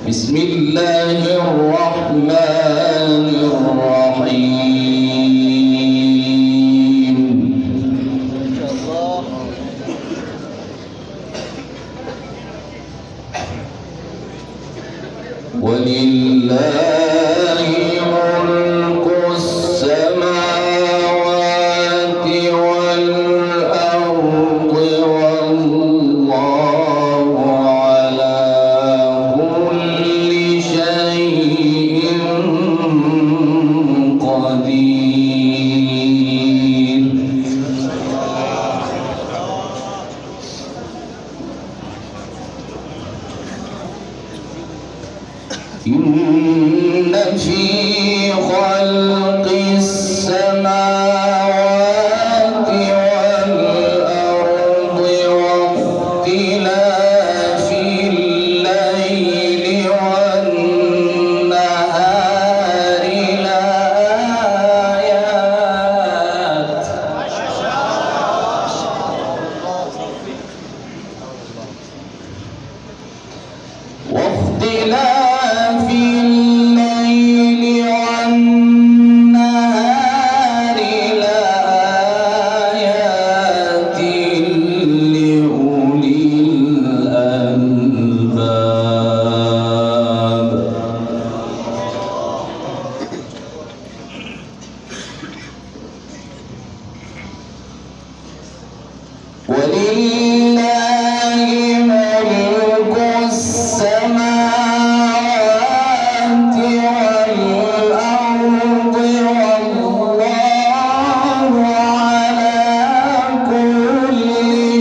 بسم الله الرحمن الرحيم. ولله ملك السماوات والأرض والله على كل شيء قدير. إن في خلق السماوات والأرض واختلاف الليل والنهار لآيات واختلاف الليل والنهار لآيات لأولي الألباب. ولله ملك السماوات والأرض والله على كل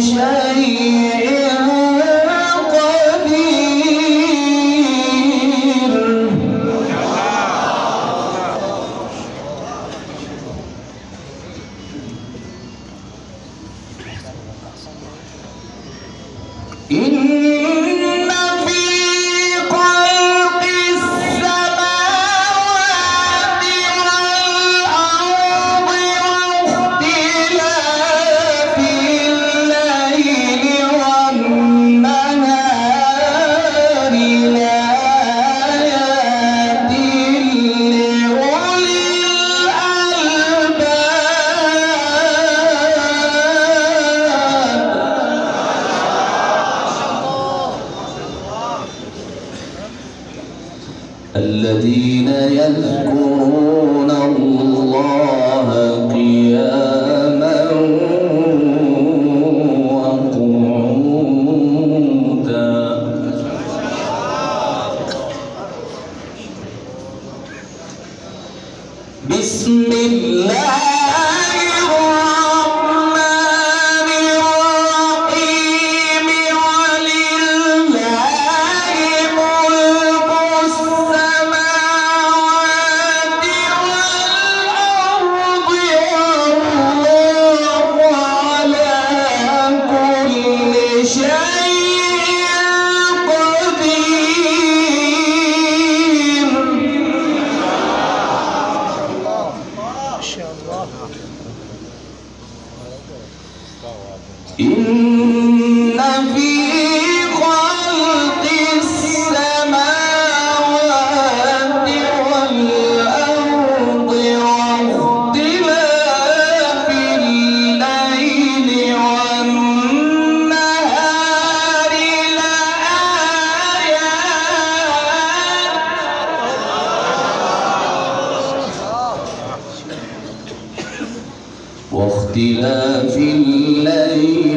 شيء قدير. إن في خلق السماوات والأرض واختلاف الليل والنهار لآيات لأولي الألباب. الذين يذكرون الله قياما وقعودا. بسم الله الرحمن الرحيم. ولله ملك السماوات والأرض والله على كل شيء قدير. إن في خلق السماوات والأرض واختلاف الليل والنهار لآيات واختلاف الليل